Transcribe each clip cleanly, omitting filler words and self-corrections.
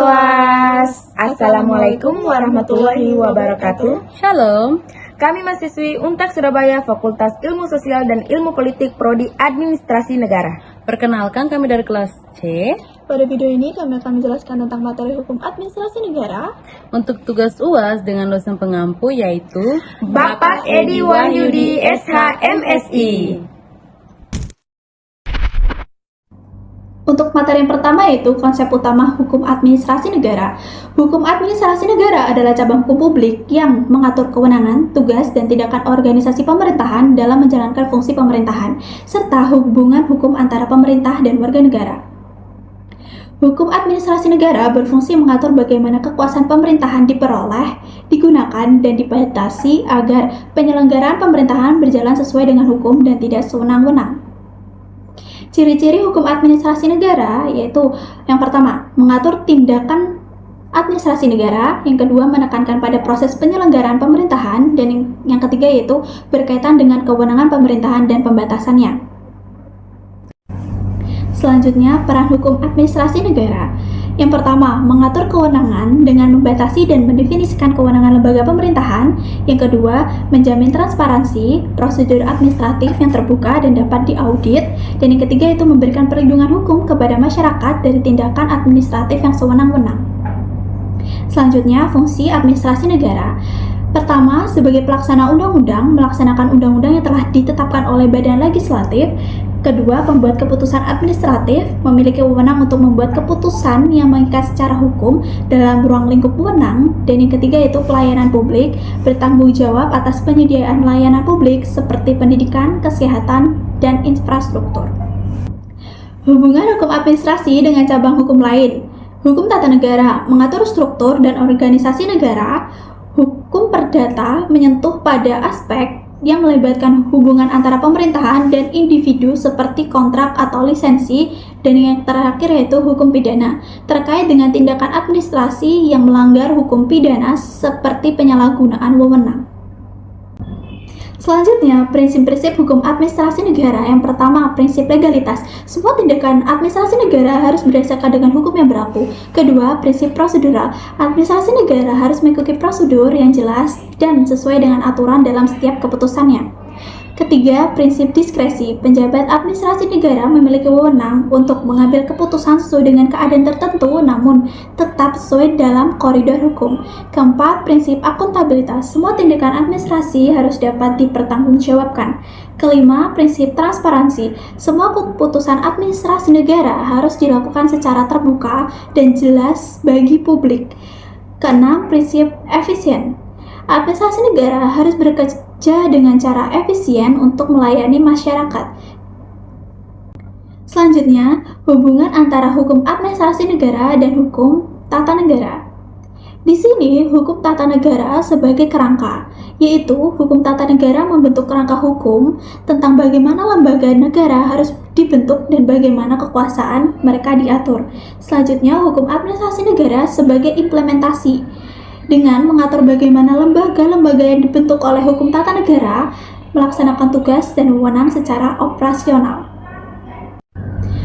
SOAS. Assalamualaikum warahmatullahi wabarakatuh. Shalom. Kami mahasiswi Untak Surabaya Fakultas Ilmu Sosial dan Ilmu Politik Prodi Administrasi Negara. Perkenalkan, kami dari kelas C. Pada video ini kami akan menjelaskan tentang materi hukum administrasi negara. Untuk tugas UAS dengan dosen pengampu yaitu Bapak Edi Wahyudi SH MSI. Untuk materi yang pertama yaitu konsep utama hukum administrasi negara. Hukum administrasi negara adalah cabang hukum publik yang mengatur kewenangan, tugas, dan tindakan organisasi pemerintahan dalam menjalankan fungsi pemerintahan, serta hubungan hukum antara pemerintah dan warga negara. Hukum administrasi negara berfungsi mengatur bagaimana kekuasaan pemerintahan diperoleh, digunakan, dan dibatasi agar penyelenggaraan pemerintahan berjalan sesuai dengan hukum dan tidak sewenang-wenang. Ciri-ciri hukum administrasi negara yaitu yang pertama, mengatur tindakan administrasi negara, yang kedua, menekankan pada proses penyelenggaraan pemerintahan, dan yang ketiga yaitu berkaitan dengan kewenangan pemerintahan dan pembatasannya. Selanjutnya, peran hukum administrasi negara. Yang pertama, mengatur kewenangan dengan membatasi dan mendefinisikan kewenangan lembaga pemerintahan. Yang kedua, menjamin transparansi, prosedur administratif yang terbuka dan dapat diaudit. Dan yang ketiga itu memberikan perlindungan hukum kepada masyarakat dari tindakan administratif yang sewenang-wenang. Selanjutnya, fungsi administrasi negara. Pertama, sebagai pelaksana undang-undang, melaksanakan undang-undang yang telah ditetapkan oleh badan legislatif. Kedua, pembuat keputusan administratif, memiliki wewenang untuk membuat keputusan yang mengikat secara hukum dalam ruang lingkup wewenang. Dan yang ketiga yaitu pelayanan publik, bertanggung jawab atas penyediaan layanan publik seperti pendidikan, kesehatan, dan infrastruktur. Hubungan hukum administrasi dengan cabang hukum lain. Hukum tata negara mengatur struktur dan organisasi negara. Hukum perdata menyentuh pada aspek yang melibatkan hubungan antara pemerintahan dan individu seperti kontrak atau lisensi. Dan yang terakhir yaitu hukum pidana, terkait dengan tindakan administrasi yang melanggar hukum pidana seperti penyalahgunaan wewenang. Selanjutnya, prinsip-prinsip hukum administrasi negara. Yang pertama, prinsip legalitas. Semua tindakan administrasi negara harus berdasarkan dengan hukum yang berlaku. Kedua, prinsip prosedural. Administrasi negara harus mengikuti prosedur yang jelas dan sesuai dengan aturan dalam setiap keputusannya. Ketiga, prinsip diskresi. Penjabat administrasi negara memiliki wewenang untuk mengambil keputusan sesuai dengan keadaan tertentu, namun tetap sesuai dalam koridor hukum. Keempat, prinsip akuntabilitas. Semua tindakan administrasi harus dapat dipertanggungjawabkan. Kelima, prinsip transparansi. Semua keputusan administrasi negara harus dilakukan secara terbuka dan jelas bagi publik. Keenam, prinsip efisien. Administrasi negara harus bekerja dengan cara efisien untuk melayani masyarakat. Selanjutnya, hubungan antara hukum administrasi negara dan hukum tata negara. Di sini, hukum tata negara sebagai kerangka, yaitu hukum tata negara membentuk kerangka hukum tentang bagaimana lembaga negara harus dibentuk dan bagaimana kekuasaan mereka diatur. Selanjutnya, hukum administrasi negara sebagai implementasi, dengan mengatur bagaimana lembaga-lembaga yang dibentuk oleh hukum tata negara melaksanakan tugas dan wewenang secara operasional.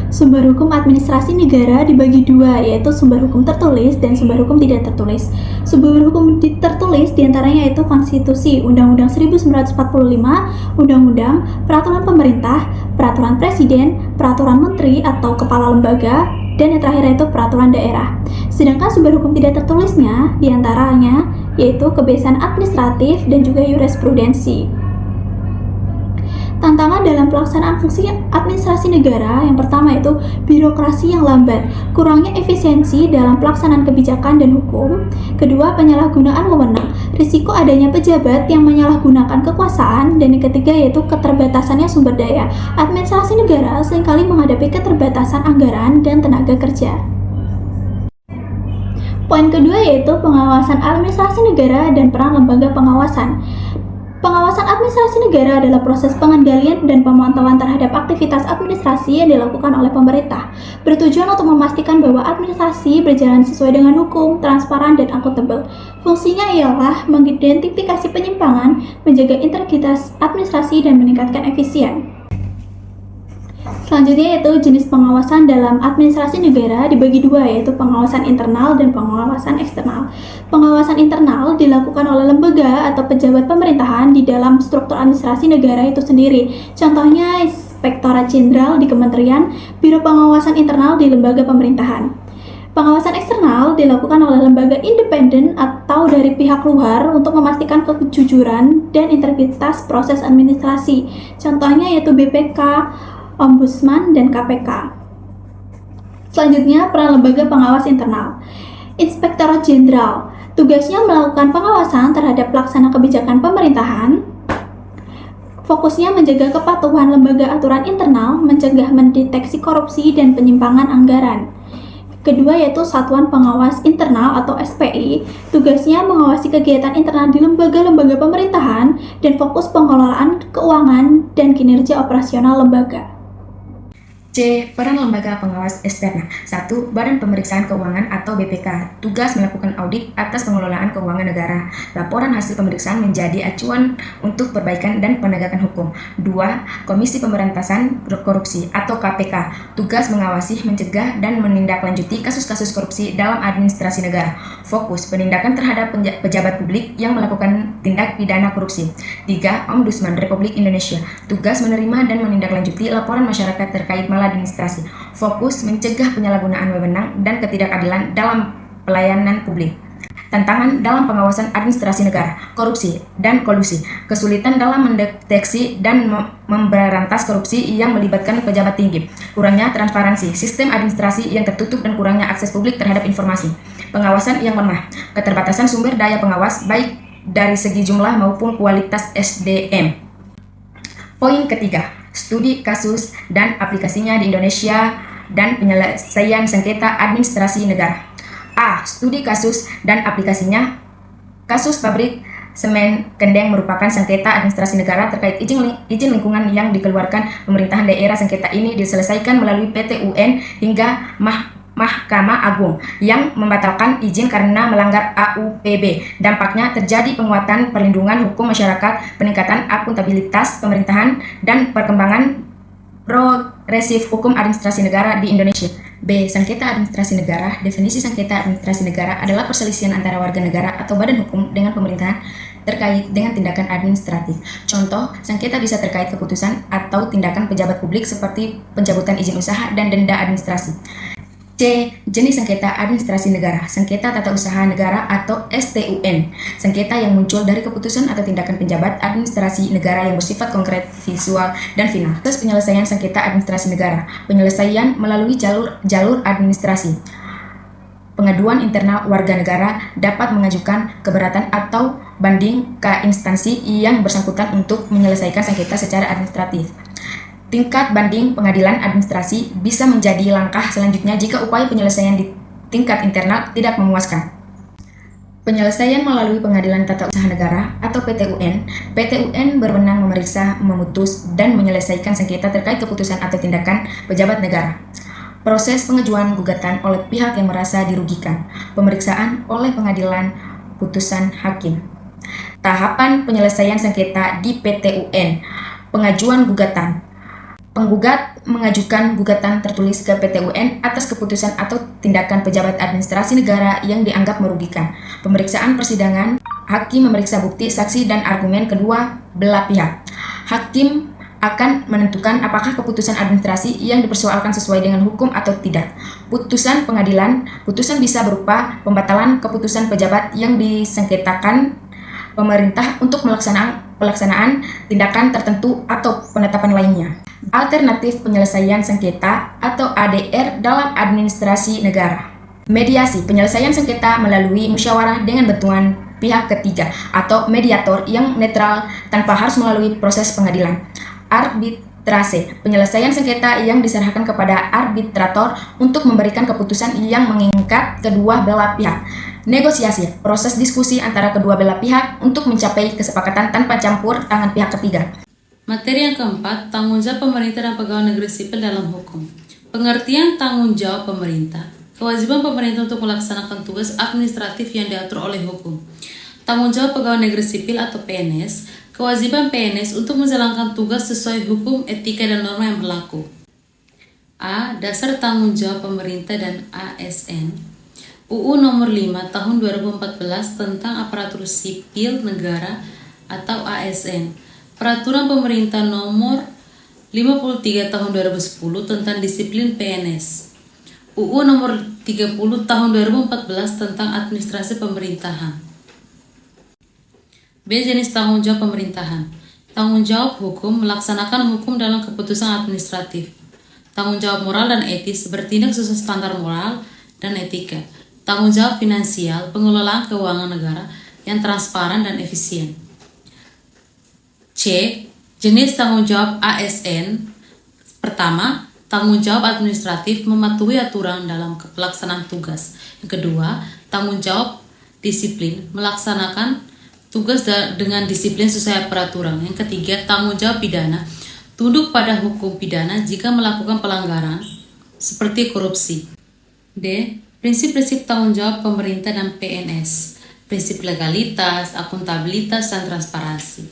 Sumber hukum administrasi negara dibagi dua, yaitu sumber hukum tertulis dan sumber hukum tidak tertulis. Sumber hukum tertulis diantaranya yaitu Konstitusi, Undang-Undang 1945, Undang-Undang, Peraturan Pemerintah, Peraturan Presiden, Peraturan Menteri atau Kepala Lembaga, dan yang terakhir yaitu peraturan daerah. Sedangkan sumber hukum tidak tertulisnya diantaranya yaitu kebiasaan administratif dan juga jurisprudensi. Tantangan dalam pelaksanaan fungsi administrasi negara yang pertama yaitu birokrasi yang lambat, kurangnya efisiensi dalam pelaksanaan kebijakan dan hukum. Kedua, penyalahgunaan wewenang, risiko adanya pejabat yang menyalahgunakan kekuasaan. Dan yang ketiga yaitu keterbatasannya sumber daya. Administrasi negara seringkali menghadapi keterbatasan anggaran dan tenaga kerja. Poin kedua yaitu pengawasan administrasi negara dan peran lembaga pengawasan. Pengawasan administrasi negara adalah proses pengendalian dan pemantauan terhadap aktivitas administrasi yang dilakukan oleh pemerintah, bertujuan untuk memastikan bahwa administrasi berjalan sesuai dengan hukum, transparan, dan akuntabel. Fungsinya ialah mengidentifikasi penyimpangan, menjaga integritas administrasi, dan meningkatkan efisien. Selanjutnya yaitu jenis pengawasan dalam administrasi negara dibagi dua, yaitu pengawasan internal dan pengawasan eksternal. Pengawasan internal dilakukan oleh lembaga atau pejabat pemerintahan di dalam struktur administrasi negara itu sendiri. Contohnya Inspektorat Jenderal di Kementerian, Biro Pengawasan Internal di lembaga pemerintahan. Pengawasan eksternal dilakukan oleh lembaga independen atau dari pihak luar untuk memastikan kejujuran dan integritas proses administrasi. Contohnya yaitu BPK, Ombudsman, dan KPK. Selanjutnya, peran lembaga pengawas internal. Inspektorat Jenderal tugasnya melakukan pengawasan terhadap pelaksana kebijakan pemerintahan. Fokusnya menjaga kepatuhan lembaga aturan internal, mencegah mendeteksi korupsi dan penyimpangan anggaran. Kedua yaitu Satuan Pengawas Internal atau SPI, tugasnya mengawasi kegiatan internal di lembaga-lembaga pemerintahan dan fokus pengelolaan keuangan dan kinerja operasional lembaga. C. Peran lembaga pengawas eksternal. 1. Badan Pemeriksaan Keuangan atau BPK. Tugas melakukan audit atas pengelolaan keuangan negara. Laporan hasil pemeriksaan menjadi acuan untuk perbaikan dan penegakan hukum. 2. Komisi Pemberantasan Korupsi atau KPK. Tugas mengawasi, mencegah, dan menindaklanjuti kasus-kasus korupsi dalam administrasi negara. Fokus penindakan terhadap pejabat publik yang melakukan tindak pidana korupsi. 3. Ombudsman Republik Indonesia. Tugas menerima dan menindaklanjuti laporan masyarakat terkait maladministrasi. Fokus mencegah penyalahgunaan wewenang dan ketidakadilan dalam pelayanan publik. Tantangan dalam pengawasan administrasi negara, korupsi dan kolusi, kesulitan dalam mendeteksi dan memberantas korupsi yang melibatkan pejabat tinggi, kurangnya transparansi, sistem administrasi yang tertutup dan kurangnya akses publik terhadap informasi, pengawasan yang lemah, keterbatasan sumber daya pengawas baik dari segi jumlah maupun kualitas SDM. Poin ketiga, studi kasus dan aplikasinya di Indonesia dan penyelesaian sengketa administrasi negara. A. Studi kasus dan aplikasinya. Kasus pabrik semen Kendeng merupakan sengketa administrasi negara terkait izin lingkungan yang dikeluarkan pemerintahan daerah. Sengketa ini diselesaikan melalui PT UN hingga Mahkamah Agung yang membatalkan izin karena melanggar AUPB. Dampaknya terjadi penguatan perlindungan hukum masyarakat, peningkatan akuntabilitas pemerintahan, dan perkembangan progresif hukum administrasi negara di Indonesia. B. Sengketa administrasi negara. Definisi sengketa administrasi negara adalah perselisihan antara warga negara atau badan hukum dengan pemerintahan terkait dengan tindakan administratif. Contoh, sengketa bisa terkait keputusan atau tindakan pejabat publik seperti pencabutan izin usaha dan denda administrasi. C. Jenis sengketa administrasi negara. Sengketa tata usaha negara atau STUN. Sengketa yang muncul dari keputusan atau tindakan pejabat administrasi negara yang bersifat konkret, visual, dan final. Terus penyelesaian sengketa administrasi negara. Penyelesaian melalui jalur administrasi. Pengaduan internal warga negara dapat mengajukan keberatan atau banding ke instansi yang bersangkutan untuk menyelesaikan sengketa secara administratif. Tingkat banding pengadilan administrasi bisa menjadi langkah selanjutnya jika upaya penyelesaian di tingkat internal tidak memuaskan. Penyelesaian melalui Pengadilan Tata Usaha Negara atau PTUN. PTUN berwenang memeriksa, memutus, dan menyelesaikan sengketa terkait keputusan atau tindakan pejabat negara. Proses pengajuan gugatan oleh pihak yang merasa dirugikan. Pemeriksaan oleh pengadilan putusan hakim. Tahapan penyelesaian sengketa di PTUN. Pengajuan gugatan. Penggugat mengajukan gugatan tertulis ke PTUN atas keputusan atau tindakan pejabat administrasi negara yang dianggap merugikan. Pemeriksaan persidangan, hakim memeriksa bukti, saksi, dan argumen kedua belah pihak. Hakim akan menentukan apakah keputusan administrasi yang dipersoalkan sesuai dengan hukum atau tidak. Putusan pengadilan, putusan bisa berupa pembatalan keputusan pejabat yang disengketakan pemerintah untuk pelaksanaan tindakan tertentu atau penetapan lainnya. Alternatif penyelesaian sengketa atau ADR dalam administrasi negara. Mediasi, penyelesaian sengketa melalui musyawarah dengan bantuan pihak ketiga atau mediator yang netral tanpa harus melalui proses pengadilan. Arbitrase, penyelesaian sengketa yang diserahkan kepada arbitrator untuk memberikan keputusan yang mengikat kedua belah pihak. Negosiasi, proses diskusi antara kedua belah pihak untuk mencapai kesepakatan tanpa campur tangan pihak ketiga. Materi yang keempat, tanggung jawab pemerintah dan pegawai negeri sipil dalam hukum. Pengertian tanggung jawab pemerintah. Kewajiban pemerintah untuk melaksanakan tugas administratif yang diatur oleh hukum. Tanggung jawab pegawai negeri sipil atau PNS. Kewajiban PNS untuk menjalankan tugas sesuai hukum, etika, dan norma yang berlaku. A. Dasar tanggung jawab pemerintah dan ASN. UU nomor 5 tahun 2014 tentang aparatur sipil negara atau ASN. Peraturan pemerintah nomor 53 tahun 2010 tentang disiplin PNS. UU nomor 30 tahun 2014 tentang administrasi pemerintahan. B. Jenis tanggung jawab pemerintahan. Tanggung jawab hukum melaksanakan hukum dalam keputusan administratif. Tanggung jawab moral dan etis bertindak sesuai standar moral dan etika. Tanggung jawab finansial pengelolaan keuangan negara yang transparan dan efisien. C. Jenis tanggung jawab ASN. Pertama, tanggung jawab administratif mematuhi aturan dalam pelaksanaan tugas. Yang kedua, tanggung jawab disiplin melaksanakan tugas dengan disiplin sesuai peraturan. Yang ketiga, tanggung jawab pidana tunduk pada hukum pidana jika melakukan pelanggaran seperti korupsi. D. Prinsip-prinsip tanggung jawab pemerintah dan PNS. Prinsip legalitas, akuntabilitas, dan transparansi.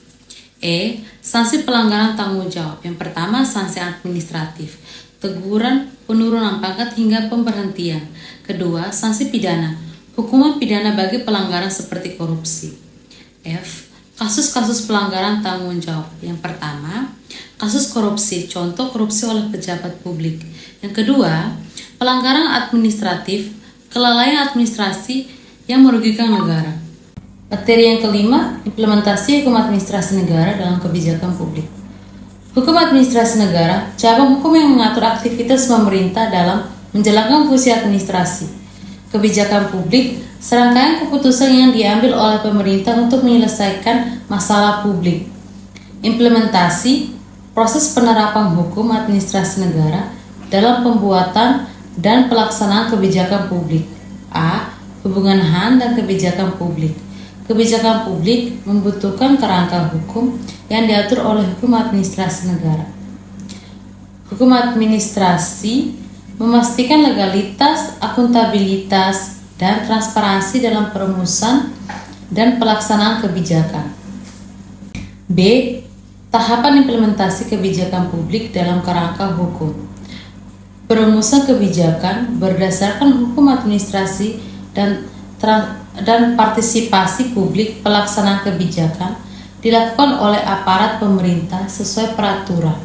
E. Sanksi pelanggaran tanggung jawab. Yang pertama, sanksi administratif, teguran, penurunan pangkat hingga pemberhentian. Kedua, sanksi pidana, hukuman pidana bagi pelanggaran seperti korupsi. F. Kasus-kasus pelanggaran tanggung jawab. Yang pertama, kasus korupsi, contoh korupsi oleh pejabat publik. Yang kedua, pelanggaran administratif, kelalaian administrasi yang merugikan negara. Materi yang kelima, implementasi hukum administrasi negara dalam kebijakan publik. Hukum administrasi negara, cabang hukum yang mengatur aktivitas pemerintah dalam menjalankan fungsi administrasi, kebijakan publik, serangkaian keputusan yang diambil oleh pemerintah untuk menyelesaikan masalah publik. Implementasi, proses penerapan hukum administrasi negara dalam pembuatan dan pelaksanaan kebijakan publik. A. Hubungan HAN dan kebijakan publik. Kebijakan publik membutuhkan kerangka hukum yang diatur oleh hukum administrasi negara. Hukum administrasi memastikan legalitas, akuntabilitas, dan transparansi dalam perumusan dan pelaksanaan kebijakan. B. Tahapan implementasi kebijakan publik dalam kerangka hukum. Perumusan kebijakan berdasarkan hukum administrasi dan partisipasi publik pelaksanaan kebijakan dilakukan oleh aparat pemerintah sesuai peraturan,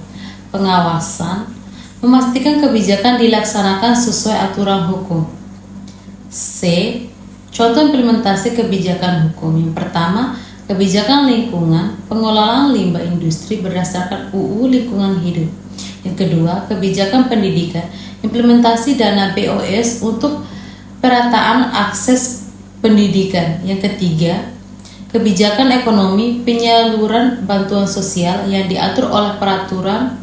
pengawasan, memastikan kebijakan dilaksanakan sesuai aturan hukum. C. Contoh implementasi kebijakan hukum. Yang pertama, kebijakan lingkungan, pengelolaan limbah industri berdasarkan UU Lingkungan Hidup. Yang kedua, kebijakan pendidikan, implementasi dana BOS untuk perataan akses pendidikan. Yang ketiga, kebijakan ekonomi, penyaluran bantuan sosial yang diatur oleh peraturan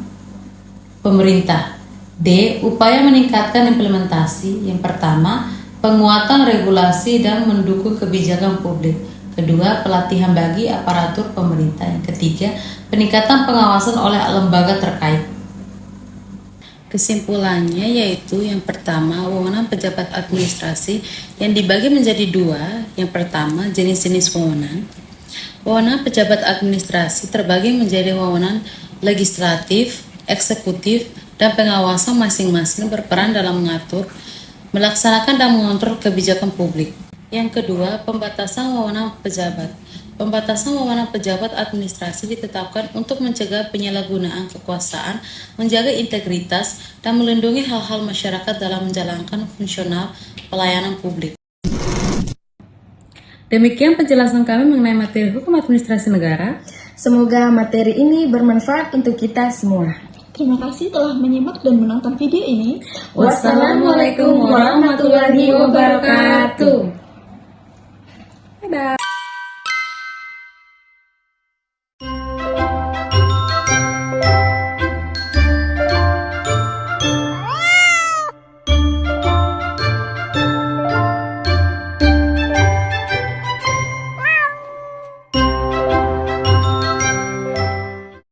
pemerintah. D. Upaya meningkatkan implementasi. Yang pertama, penguatan regulasi dan mendukung kebijakan publik. Kedua, pelatihan bagi aparatur pemerintah. Yang ketiga, peningkatan pengawasan oleh lembaga terkait. Kesimpulannya yaitu yang pertama, wewenang pejabat administrasi yang dibagi menjadi dua. Yang pertama, jenis-jenis wewenang. Wewenang pejabat administrasi terbagi menjadi wewenang legislatif, eksekutif, dan pengawasan masing-masing berperan dalam mengatur, melaksanakan dan mengontrol kebijakan publik. Yang kedua, pembatasan wewenang pejabat. Pembatasan wewenang pejabat administrasi ditetapkan untuk mencegah penyalahgunaan kekuasaan, menjaga integritas, dan melindungi hak-hak masyarakat dalam menjalankan fungsional pelayanan publik. Demikian penjelasan kami mengenai materi hukum administrasi negara. Semoga materi ini bermanfaat untuk kita semua. Terima kasih telah menyimak dan menonton video ini. Wassalamualaikum warahmatullahi wabarakatuh. Bye-bye.